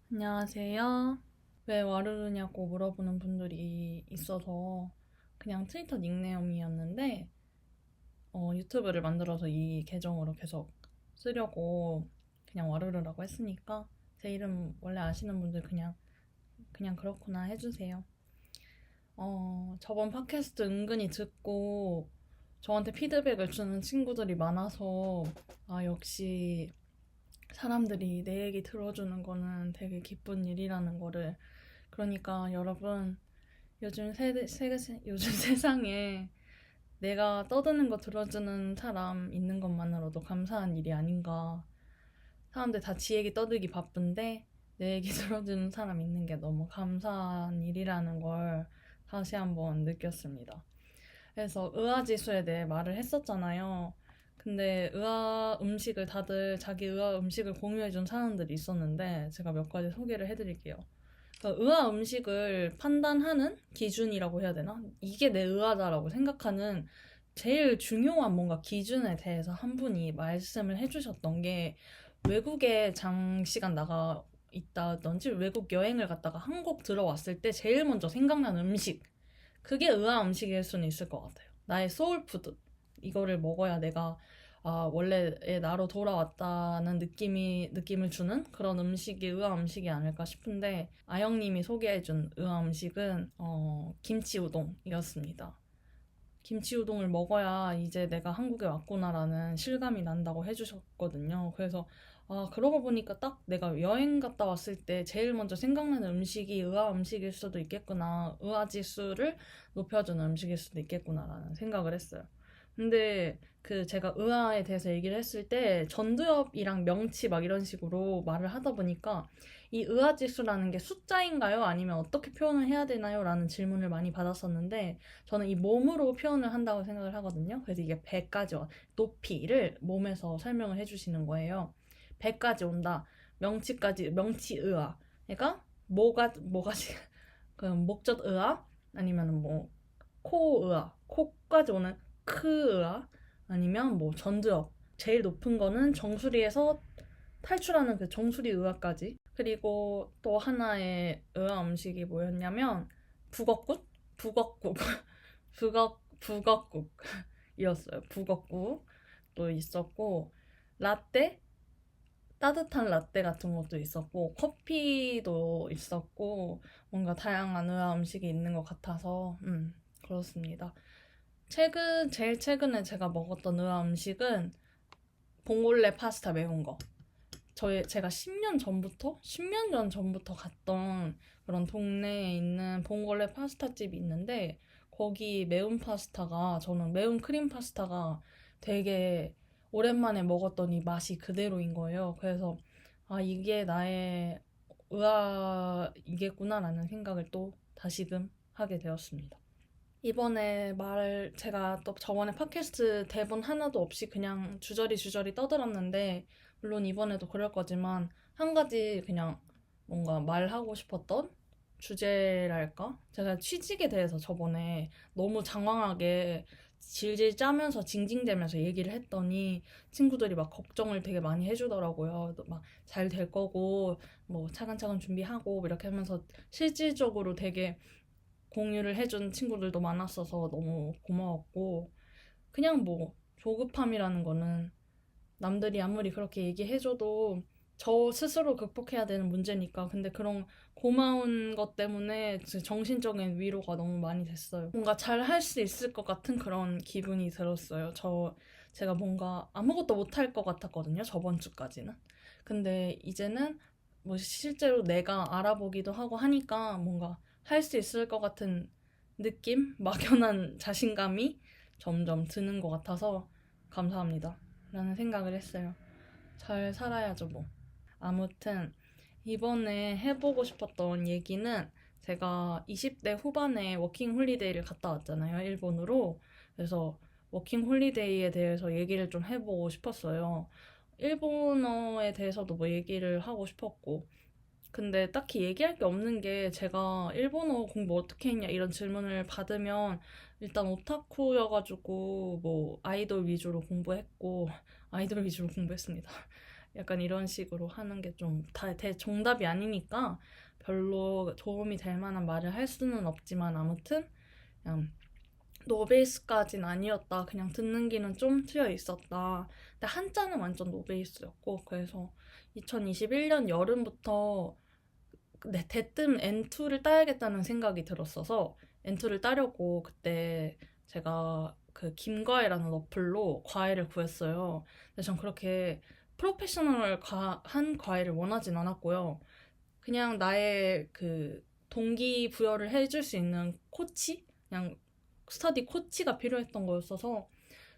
안녕하세요. 왜 와르르냐고 물어보는 분들이 있어서 그냥 트위터 닉네임이었는데 유튜브를 만들어서 이 계정으로 계속 쓰려고 그냥 와르르라고 했으니까 제 이름 원래 아시는 분들 그냥 그렇구나 해주세요. 저번 팟캐스트 은근히 듣고 저한테 피드백을 주는 친구들이 많아서 역시 사람들이 내 얘기 들어주는 거는 되게 기쁜 일이라는 거를. 그러니까 여러분, 요즘 세상에 내가 떠드는 거 들어주는 사람 있는 것만으로도 감사한 일이 아닌가. 사람들 다 지 얘기 떠들기 바쁜데 내 얘기 들어주는 사람 있는 게 너무 감사한 일이라는 걸 다시 한번 느꼈습니다. 그래서 의아지수에 대해 말을 했었잖아요. 근데 의아 음식을 다들 자기 의아 음식을 공유해준 사람들이 있었는데 제가 몇 가지 소개를 해드릴게요. 그러니까 의아 음식을 판단하는 기준이라고 해야 되나? 이게 내 의아다라고 생각하는 제일 중요한 뭔가 기준에 대해서 한 분이 말씀을 해주셨던 게 외국에 장시간 나가 있다든지 외국 여행을 갔다가 한국 들어왔을 때 제일 먼저 생각나는 음식. 그게 의아 음식일 수는 있을 것 같아요. 나의 소울푸드. 이거를 먹어야 내가 원래의 나로 돌아왔다는 느낌을 주는 그런 음식이 의아 음식이 아닐까 싶은데, 아영님이 소개해준 의아 음식은, 김치 우동이었습니다. 김치 우동을 먹어야 이제 내가 한국에 왔구나라는 실감이 난다고 해주셨거든요. 그래서 그러고 보니까 딱 내가 여행 갔다 왔을 때 제일 먼저 생각나는 음식이 의아 음식일 수도 있겠구나. 의아 지수를 높여주는 음식일 수도 있겠구나라는 생각을 했어요. 근데 그 제가 의아에 대해서 얘기를 했을 때 전두엽이랑 명치 막 이런 식으로 말을 하다 보니까 이 의아 지수라는 게 숫자인가요? 아니면 어떻게 표현을 해야 되나요? 라는 질문을 많이 받았었는데, 저는 이 몸으로 표현을 한다고 생각을 하거든요. 그래서 이게 100까지 높이를 몸에서 설명을 해주시는 거예요. 100까지 온다. 명치까지, 명치의아. 그러니까 뭐가지? 그 목젖의아 아니면 뭐 코의아, 코까지 오는 크의아, 아니면 뭐 전두엽. 제일 높은 거는 정수리에서 탈출하는 그 정수리 의아까지. 그리고 또 하나의 의아 음식이 뭐였냐면 북엇국? 북엇국. 북엇국이었어요. 북엇국도 있었고, 라떼? 따뜻한 라떼 같은 것도 있었고, 커피도 있었고, 뭔가 다양한 의아 음식이 있는 것 같아서, 그렇습니다. 제일 최근에 제가 먹었던 의아 음식은 봉골레 파스타 매운 거. 제가 10년 전 전부터 갔던 그런 동네에 있는 봉골레 파스타 집이 있는데, 거기 매운 파스타가, 저는 매운 크림 파스타가 되게 오랜만에 먹었더니 맛이 그대로인 거예요. 그래서 이게 나의 의아이겠구나라는 생각을 또 다시금 하게 되었습니다. 이번에 제가 또 저번에 팟캐스트 대본 하나도 없이 그냥 주저리 떠들었는데, 물론 이번에도 그럴 거지만, 한 가지 그냥 뭔가 말하고 싶었던 주제랄까? 제가 취직에 대해서 저번에 너무 장황하게 질질 짜면서 징징대면서 얘기를 했더니 친구들이 막 걱정을 되게 많이 해주더라고요. 막 잘 될 거고, 뭐 차근차근 준비하고, 이렇게 하면서 실질적으로 되게 공유를 해준 친구들도 많았어서 너무 고마웠고, 그냥 뭐 조급함이라는 거는 남들이 아무리 그렇게 얘기해줘도 저 스스로 극복해야 되는 문제니까. 근데 그런 고마운 것 때문에 정신적인 위로가 너무 많이 됐어요. 뭔가 잘 할 수 있을 것 같은 그런 기분이 들었어요. 제가 뭔가 아무것도 못할 것 같았거든요, 저번 주까지는. 근데 이제는 뭐 실제로 내가 알아보기도 하고 하니까 뭔가 할 수 있을 것 같은 느낌? 막연한 자신감이 점점 드는 것 같아서 감사합니다 라는 생각을 했어요. 잘 살아야죠, 뭐. 아무튼, 이번에 해보고 싶었던 얘기는, 제가 20대 후반에 워킹 홀리데이를 갔다 왔잖아요, 일본으로. 그래서 워킹 홀리데이에 대해서 얘기를 좀 해보고 싶었어요. 일본어에 대해서도 뭐 얘기를 하고 싶었고, 근데 딱히 얘기할 게 없는 게, 제가 일본어 공부 어떻게 했냐 이런 질문을 받으면 일단 오타쿠여가지고 뭐 아이돌 위주로 공부했고, 아이돌 위주로 공부했습니다. 약간 이런 식으로 하는 게 좀 다 정답이 아니니까 별로 도움이 될 만한 말을 할 수는 없지만 아무튼 그냥 노베이스까진 아니었다. 그냥 듣는 기는 좀 트여 있었다. 근데 한자는 완전 노베이스였고 그래서 2021년 여름부터 대뜸 N2를 따야겠다는 생각이 들었어서 N2를 따려고 그때 제가 그 김과외라는 어플로 과외를 구했어요. 근데 전 그렇게 한 과외를 원하진 않았고요. 그냥 나의 그 동기부여를 해줄 수 있는 코치? 그냥 스터디 코치가 필요했던 거였어서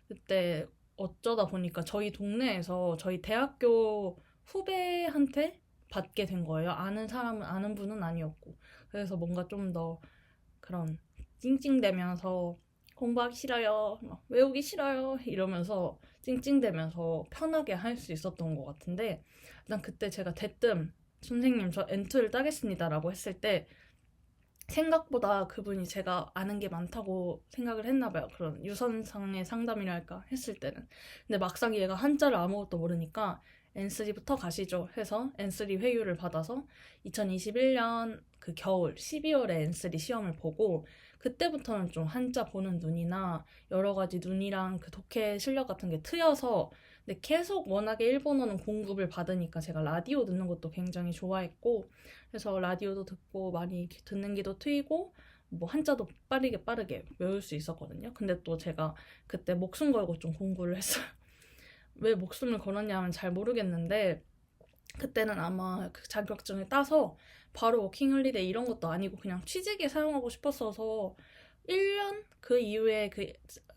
그때 어쩌다 보니까 저희 동네에서 저희 대학교 후배한테 받게 된 거예요. 아는 분은 아니었고. 그래서 뭔가 좀 더 그런 찡찡대면서 공부하기 싫어요, 막 외우기 싫어요 이러면서 찡찡대면서 편하게 할 수 있었던 것 같은데 일단 그때 제가 대뜸 선생님 저 N2를 따겠습니다라고 했을 때 생각보다 그분이 제가 아는 게 많다고 생각을 했나 봐요. 그런 유선상의 상담이랄까 했을 때는. 근데 막상 얘가 한자를 아무것도 모르니까 N3부터 가시죠 해서 N3 회유를 받아서 2021년 그 겨울 12월에 N3 시험을 보고 그때부터는 좀 한자 보는 눈이나 여러 가지 눈이랑 그 독해 실력 같은 게 트여서 근데 계속 워낙에 일본어는 공급을 받으니까 제가 라디오 듣는 것도 굉장히 좋아했고 그래서 라디오도 듣고 많이 듣는 기도 트이고 뭐 한자도 빠르게 외울 수 있었거든요. 근데 또 제가 그때 목숨 걸고 좀 공부를 했어요. 왜 목숨을 걸었냐면 잘 모르겠는데 그때는 아마 그 자격증을 따서 바로 워킹홀리데이 이런 것도 아니고 그냥 취직에 사용하고 싶었어서 1년 그 이후에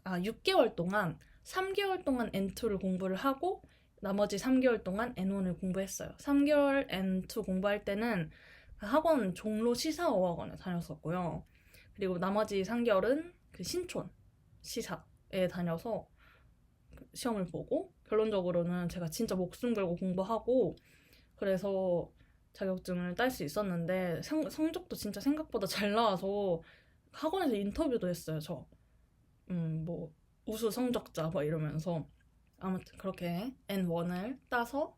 6개월 동안 3개월 동안 N2를 공부를 하고 나머지 3개월 동안 N1을 공부했어요. 3개월 N2 공부할 때는 그 학원 종로 시사어학원에 다녔었고요. 그리고 나머지 3개월은 그 신촌 시사에 다녀서 시험을 보고 결론적으로는 제가 진짜 목숨 걸고 공부하고 그래서 자격증을 딸 수 있었는데 성적도 진짜 생각보다 잘 나와서 학원에서 인터뷰도 했어요. 뭐 우수 성적자 뭐 이러면서 아무튼 그렇게 N1을 따서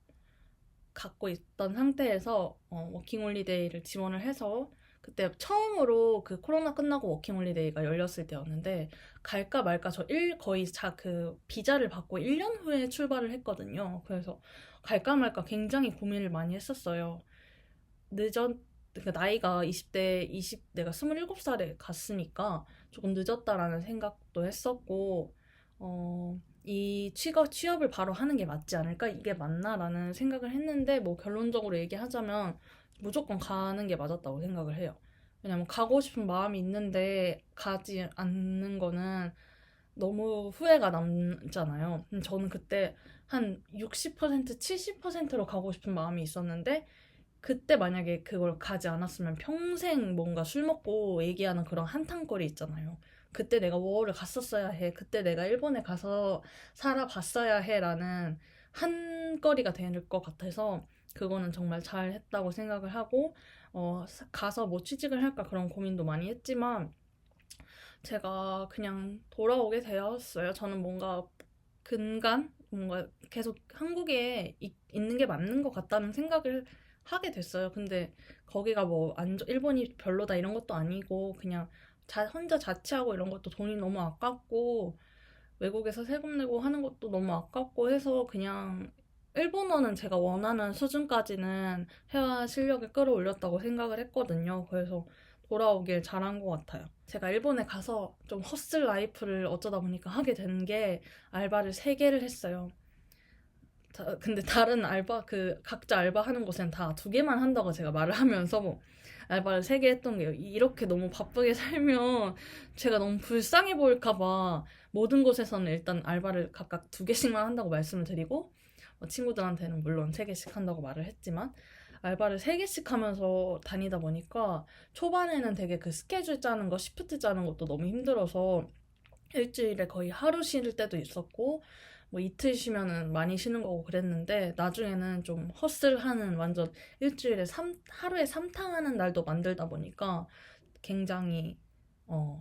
갖고 있던 상태에서 워킹홀리데이를 지원을 해서 그때 처음으로 그 코로나 끝나고 워킹홀리데이가 열렸을 때였는데 갈까 말까 거의 그 비자를 받고 1년 후에 출발을 했거든요. 그래서 갈까 말까 굉장히 고민을 많이 했었어요. 그 나이가 내가 27살에 갔으니까 조금 늦었다라는 생각도 했었고, 이 취업을 바로 하는 게 맞지 않을까? 이게 맞나라는 생각을 했는데, 뭐 결론적으로 얘기하자면 무조건 가는 게 맞았다고 생각을 해요. 왜냐면 가고 싶은 마음이 있는데 가지 않는 거는 너무 후회가 남잖아요. 저는 그때 한 60%, 70%로 가고 싶은 마음이 있었는데, 그때 만약에 그걸 가지 않았으면 평생 뭔가 술 먹고 얘기하는 그런 한탄거리 있잖아요. 그때 내가 워홀을 갔었어야 해. 그때 내가 일본에 가서 살아봤어야 해. 라는 한거리가 될 것 같아서 그거는 정말 잘했다고 생각을 하고 가서 뭐 취직을 할까 그런 고민도 많이 했지만 제가 그냥 돌아오게 되었어요. 저는 뭔가 계속 한국에 있는 게 맞는 것 같다는 생각을 하게 됐어요. 근데 거기가 일본이 별로다 이런 것도 아니고 그냥 혼자 자취하고 이런 것도 돈이 너무 아깝고 외국에서 세금 내고 하는 것도 너무 아깝고 해서 그냥 일본어는 제가 원하는 수준까지는 회화 실력을 끌어올렸다고 생각을 했거든요. 그래서 돌아오길 잘한 것 같아요. 제가 일본에 가서 좀 허슬 라이프를 어쩌다 보니까 하게 된 게 알바를 3개를 했어요. 근데 다른 각자 알바하는 곳엔 다 2개만 한다고 제가 말을 하면서 알바를 3개 했던 게 이렇게 너무 바쁘게 살면 제가 너무 불쌍해 보일까봐 모든 곳에서는 일단 알바를 각각 2개씩만 한다고 말씀을 드리고 친구들한테는 물론 3개씩 한다고 말을 했지만 알바를 3개씩 하면서 다니다 보니까 초반에는 되게 그 스케줄 짜는 거, 시프트 짜는 것도 너무 힘들어서 일주일에 거의 하루 쉴 때도 있었고 뭐 이틀 쉬면은 많이 쉬는 거고 그랬는데 나중에는 좀 허슬하는 완전 하루에 3탕 하는 날도 만들다 보니까 굉장히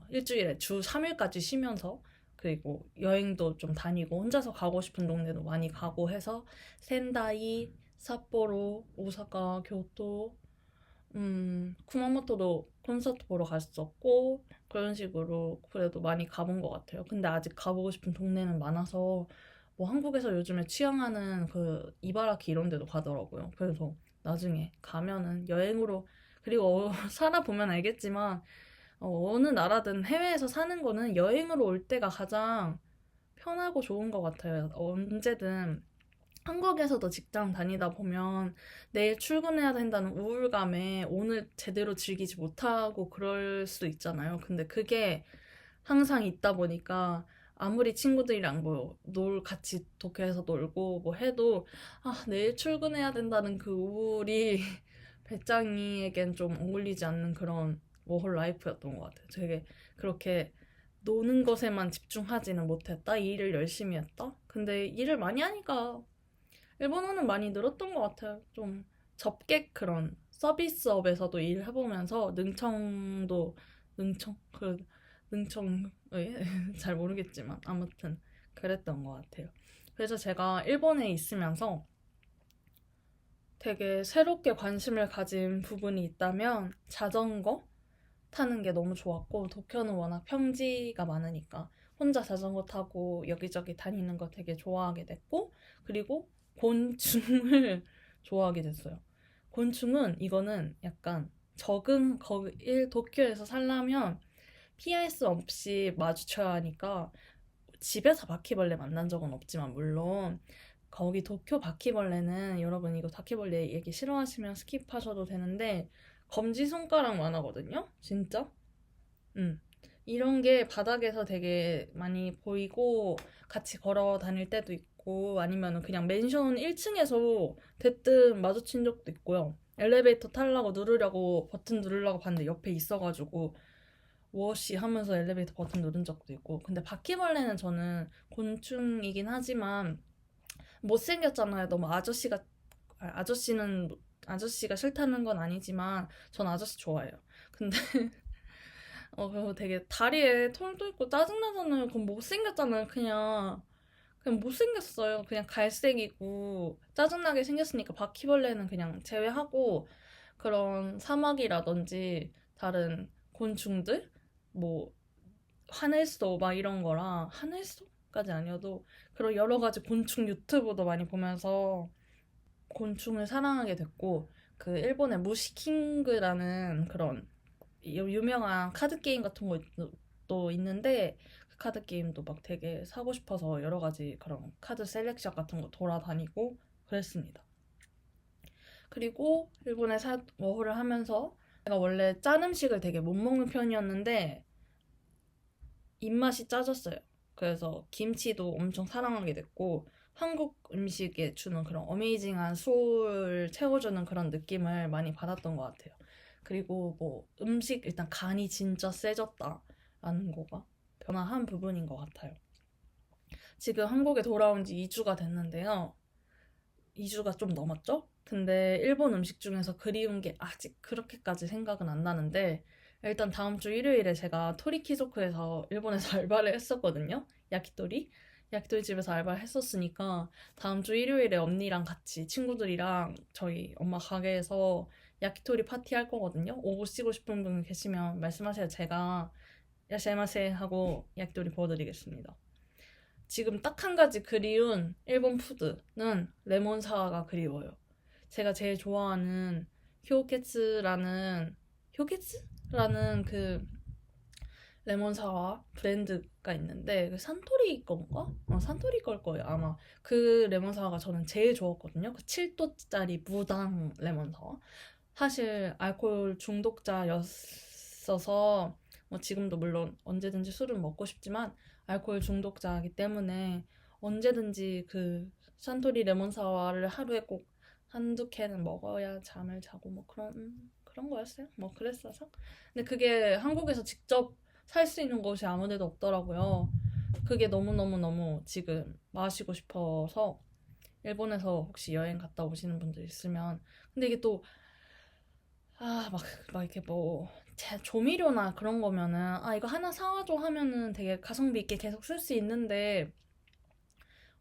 일주일에 주 3일까지 쉬면서 그리고 여행도 좀 다니고 혼자서 가고 싶은 동네도 많이 가고 해서 센다이, 삿포로, 오사카, 교토, 쿠마모토도 콘서트 보러 갔었고 그런 식으로 그래도 많이 가본 것 같아요. 근데 아직 가보고 싶은 동네는 많아서 뭐 한국에서 요즘에 취향하는 그 이바라키 이런 데도 가더라고요. 그래서 나중에 가면은 여행으로 그리고 살아보면 알겠지만 어느 나라든 해외에서 사는 거는 여행으로 올 때가 가장 편하고 좋은 것 같아요. 언제든 한국에서도 직장 다니다 보면 내일 출근해야 된다는 우울감에 오늘 제대로 즐기지 못하고 그럴 수 있잖아요. 근데 그게 항상 있다 보니까 아무리 친구들이랑 뭐 같이 도쿄에서 놀고 뭐 해도 내일 출근해야 된다는 그 우울이 배짱이에겐 좀 어울리지 않는 그런 워홀 라이프였던 것 같아요. 되게 그렇게 노는 것에만 집중하지는 못했다. 일을 열심히 했다. 근데 일을 많이 하니까 일본어는 많이 늘었던 것 같아요. 좀 접객 그런 서비스업에서도 일을 해보면서 능청 잘 모르겠지만 아무튼 그랬던 것 같아요. 그래서 제가 일본에 있으면서 되게 새롭게 관심을 가진 부분이 있다면 자전거 타는 게 너무 좋았고 도쿄는 워낙 평지가 많으니까 혼자 자전거 타고 여기저기 다니는 거 되게 좋아하게 됐고 그리고 곤충을 좋아하게 됐어요. 곤충은 이거는 약간 도쿄에서 살려면 피할 수 없이 마주쳐야 하니까 집에서 바퀴벌레 만난 적은 없지만 물론 거기 도쿄 바퀴벌레는 여러분 이거 바퀴벌레 얘기 싫어하시면 스킵하셔도 되는데 검지손가락만 하거든요? 진짜? 음. 이런 게 바닥에서 되게 많이 보이고 같이 걸어 다닐 때도 있고 아니면 그냥 맨션 1층에서 대뜸 마주친 적도 있고요. 엘리베이터 타려고 누르려고 버튼 누르려고 봤는데 옆에 있어가지고 워시 하면서 엘리베이터 버튼 누른 적도 있고 근데 바퀴벌레는 저는 곤충이긴 하지만 못생겼잖아요. 너무 아저씨는 아저씨가 싫다는 건 아니지만 전 아저씨 좋아해요. 근데 그리고 되게 다리에 털도 있고 짜증나잖아요. 그럼 못생겼잖아요. 그냥 못생겼어요. 그냥 갈색이고 짜증나게 생겼으니까 바퀴벌레는 그냥 제외하고 그런 사막이라든지 다른 곤충들 뭐 하늘소 막 이런 거랑 하늘소까지 아니어도 그런 여러 가지 곤충 유튜브도 많이 보면서 곤충을 사랑하게 됐고 그 일본의 무시킹그라는 그런 유명한 카드 게임 같은 것도 있는데 그 카드 게임도 막 되게 사고 싶어서 여러 가지 그런 카드 셀렉션 같은 거 돌아다니고 그랬습니다. 그리고 일본에 워홀을 하면서 제가 원래 짠 음식을 되게 못 먹는 편이었는데 입맛이 짜졌어요. 그래서 김치도 엄청 사랑하게 됐고 한국 음식에 주는 그런 어메이징한 소울 채워주는 그런 느낌을 많이 받았던 것 같아요. 그리고 뭐 음식 일단 간이 진짜 세졌다라는 거가 변화한 부분인 것 같아요. 지금 한국에 돌아온 지 2주가 됐는데요. 2주가 좀 넘었죠? 근데 일본 음식 중에서 그리운 게 아직 그렇게까지 생각은 안 나는데 일단 다음 주 일요일에 제가 토리키조크에서 일본에서 알바를 했었거든요. 야키토리 집에서 알바를 했었으니까 다음 주 일요일에 언니랑 같이 친구들이랑 저희 엄마 가게에서 야키토리 파티 할 거거든요. 오시고 싶은 분 계시면 말씀하세요. 제가 야시마세 하고 야키토리 부어드리겠습니다. 지금 딱 한 가지 그리운 일본 푸드는 레몬 사와가 그리워요. 제가 제일 좋아하는 효케츠라는 그 레몬 사와 브랜드가 있는데 그 산토리 건가? 산토리 걸 거예요 아마. 그 레몬 사와가 저는 제일 좋았거든요. 그 7도짜리 무당 레몬 사와. 사실 알코올 중독자였어서 뭐 지금도 물론 언제든지 술은 먹고 싶지만 알코올 중독자이기 때문에 언제든지 그 산토리 레몬 사와를 하루에 꼭 한두 캔은 먹어야 잠을 자고 뭐 그런 거였어요. 뭐 그랬어서. 근데 그게 한국에서 직접 살 수 있는 곳이 아무 데도 없더라고요. 그게 너무너무너무 지금 마시고 싶어서 일본에서 혹시 여행 갔다 오시는 분들 있으면 근데 이게 또 막 이렇게 뭐 조미료나 그런 거면은 이거 하나 사와줘 하면은 되게 가성비 있게 계속 쓸 수 있는데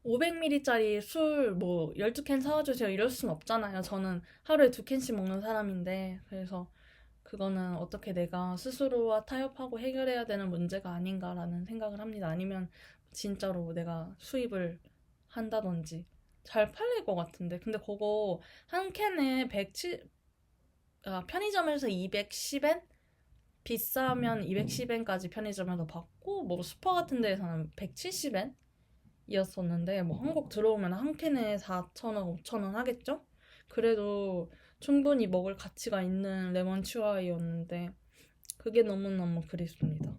500ml짜리 술 뭐 12캔 사와주세요 이럴 순 없잖아요. 저는 하루에 2캔씩 먹는 사람인데 그래서 그거는 어떻게 내가 스스로와 타협하고 해결해야 되는 문제가 아닌가라는 생각을 합니다. 아니면 진짜로 내가 수입을 한다든지 잘 팔릴 것 같은데 근데 그거 한 캔에 107 편의점에서 210엔? 비싸면 210엔까지 편의점에서 받고 뭐 슈퍼 같은 데에서는 170엔? 이었었는데 뭐 한국 들어오면 한 캔에 4,000원, 5,000원 하겠죠? 그래도 충분히 먹을 가치가 있는 레몬 추아이였는데 그게 너무너무 그립습니다.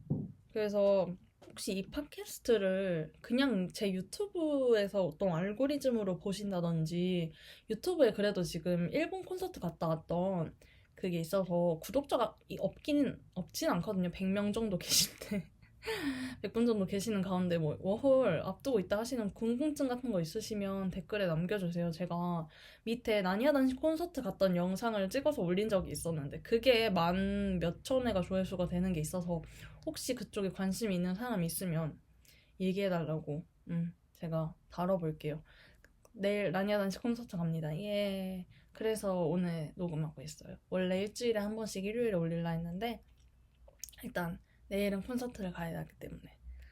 그래서 혹시 이 팟캐스트를 그냥 제 유튜브에서 어떤 알고리즘으로 보신다든지 유튜브에 그래도 지금 일본 콘서트 갔다 왔던 그게 있어서 구독자가 없진 않거든요. 100명 정도 계신데 100분 정도 계시는 가운데 뭐 워홀 앞두고 있다 하시는 궁금증 같은 거 있으시면 댓글에 남겨주세요. 제가 밑에 나니아단시 콘서트 갔던 영상을 찍어서 올린 적이 있었는데 그게 만 몇천 회가 조회수가 되는 게 있어서 혹시 그쪽에 관심이 있는 사람 있으면 얘기해달라고 제가 다뤄볼게요. 내일 나니아단시 콘서트 갑니다. 예. 그래서 오늘 녹음하고 있어요. 원래 일주일에 한 번씩 일요일에 올릴라 했는데 일단 내일은 콘서트를 가야 하기 때문에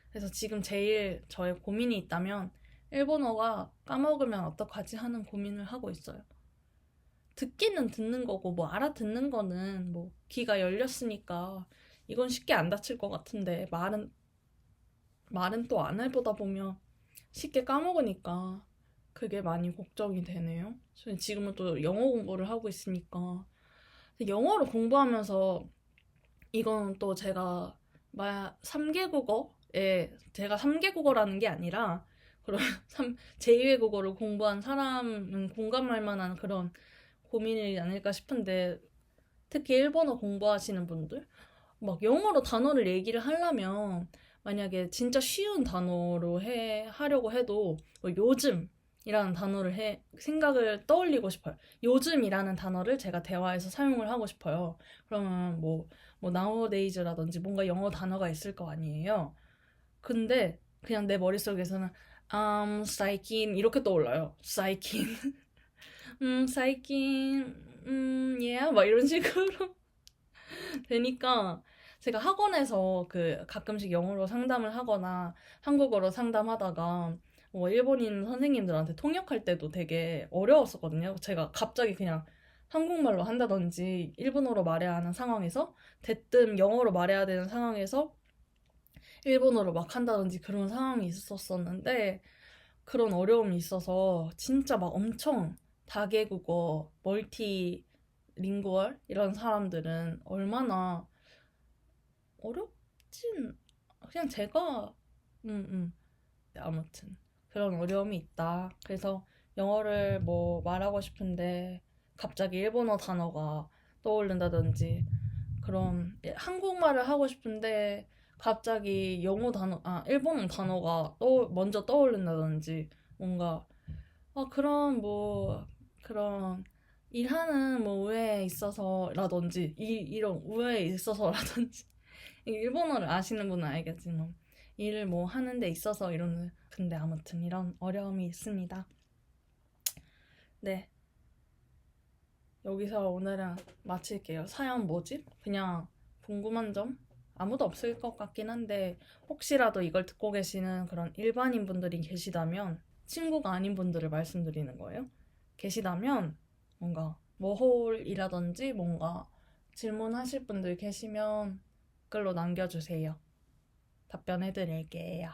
그래서 지금 제일 저의 고민이 있다면 일본어가 까먹으면 어떡하지 하는 고민을 하고 있어요. 듣기는 듣는 거고 뭐 알아듣는 거는 뭐 귀가 열렸으니까 이건 쉽게 안 다칠 것 같은데 말은 또 안 해보다 보면 쉽게 까먹으니까 그게 많이 걱정이 되네요. 저는 지금은 또 영어 공부를 하고 있으니까 영어를 공부하면서 이건 또 제가 3개 국어에 제가 3개 국어라는 게 아니라 그런 제2외 국어를 공부한 사람은 공감할 만한 그런 고민이 아닐까 싶은데 특히 일본어 공부하시는 분들 막 영어로 단어를 얘기를 하려면 만약에 진짜 쉬운 단어로 하려고 해도 뭐 요즘이라는 단어를 생각을 떠올리고 싶어요. 요즘이라는 단어를 제가 대화에서 사용을 하고 싶어요. 그러면 뭐 nowadays라든지 뭔가 영어 단어가 있을 거 아니에요. 근데 그냥 내 머릿속에서는 사이킨 이렇게 떠올라요. 사이킨 사이킨 yeah 막 이런 식으로 되니까 제가 학원에서 그 가끔씩 영어로 상담을 하거나 한국어로 상담하다가 뭐 일본인 선생님들한테 통역할 때도 되게 어려웠었거든요. 제가 갑자기 그냥 한국말로 한다든지 일본어로 말해야 하는 상황에서 대뜸 영어로 말해야 되는 상황에서 일본어로 막 한다든지 그런 상황이 있었었는데 그런 어려움이 있어서 진짜 막 엄청 다계국어, 멀티링구얼 이런 사람들은 얼마나 어렵진 그냥 제가 네, 아무튼 그런 어려움이 있다. 그래서 영어를 뭐 말하고 싶은데 갑자기 일본어 단어가 떠오른다든지 그런 한국말을 하고 싶은데 갑자기 일본어 단어가 먼저 떠오른다든지 뭔가 그런 일하는 뭐 우애에 있어서라든지 이런 우애에 있어서라든지 일본어를 아시는 분은 알겠지만 일을 뭐 하는 데 있어서 이러는 근데 아무튼 이런 어려움이 있습니다. 네. 여기서 오늘은 마칠게요. 사연 뭐지? 그냥 궁금한 점? 아무도 없을 것 같긴 한데 혹시라도 이걸 듣고 계시는 그런 일반인 분들이 계시다면 친구가 아닌 분들을 말씀드리는 거예요. 계시다면 뭔가 워홀이라든지 뭔가 질문하실 분들 계시면 댓글로 남겨주세요. 답변해드릴게요.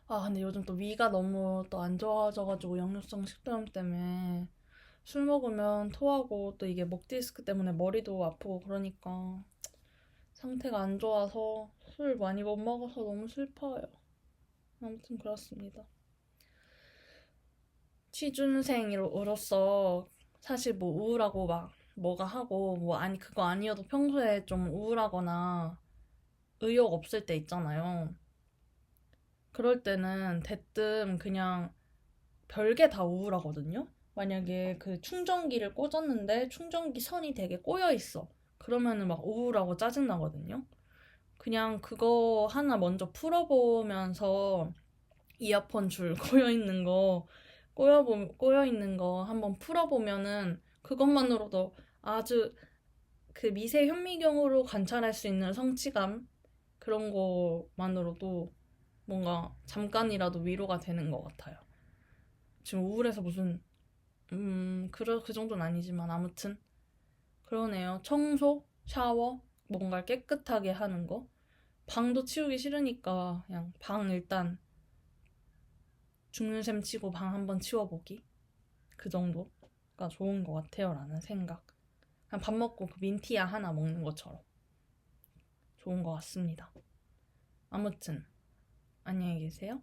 근데 요즘 또 위가 너무 또 안 좋아져가지고 역류성 식도염 때문에 술 먹으면 토하고 또 이게 목 디스크 때문에 머리도 아프고 그러니까 상태가 안 좋아서 술 많이 못 먹어서 너무 슬퍼요. 아무튼 그렇습니다. 취준생으로서 사실 뭐 우울하고 막 뭐가 하고 뭐 그거 아니어도 평소에 좀 우울하거나 의욕 없을 때 있잖아요. 그럴 때는 대뜸 그냥 별게 다 우울하거든요. 만약에 그 충전기를 꽂았는데 충전기 선이 되게 꼬여 있어. 그러면은 막 우울하고 짜증나거든요. 그냥 그거 하나 먼저 풀어보면서 이어폰 줄 꼬여 있는 거 한번 풀어보면은 그것만으로도 아주 그 미세 현미경으로 관찰할 수 있는 성취감 그런 거만으로도 뭔가 잠깐이라도 위로가 되는 것 같아요. 지금 우울해서 무슨 그 정도는 아니지만 아무튼 그러네요. 청소, 샤워, 뭔가 깨끗하게 하는 거. 방도 치우기 싫으니까 그냥 방 일단 죽는 셈 치고 방 한번 치워보기. 그 정도가 좋은 것 같아요. 라는 생각. 그냥 밥 먹고 그 민티야 하나 먹는 것처럼 좋은 것 같습니다. 아무튼 안녕히 계세요.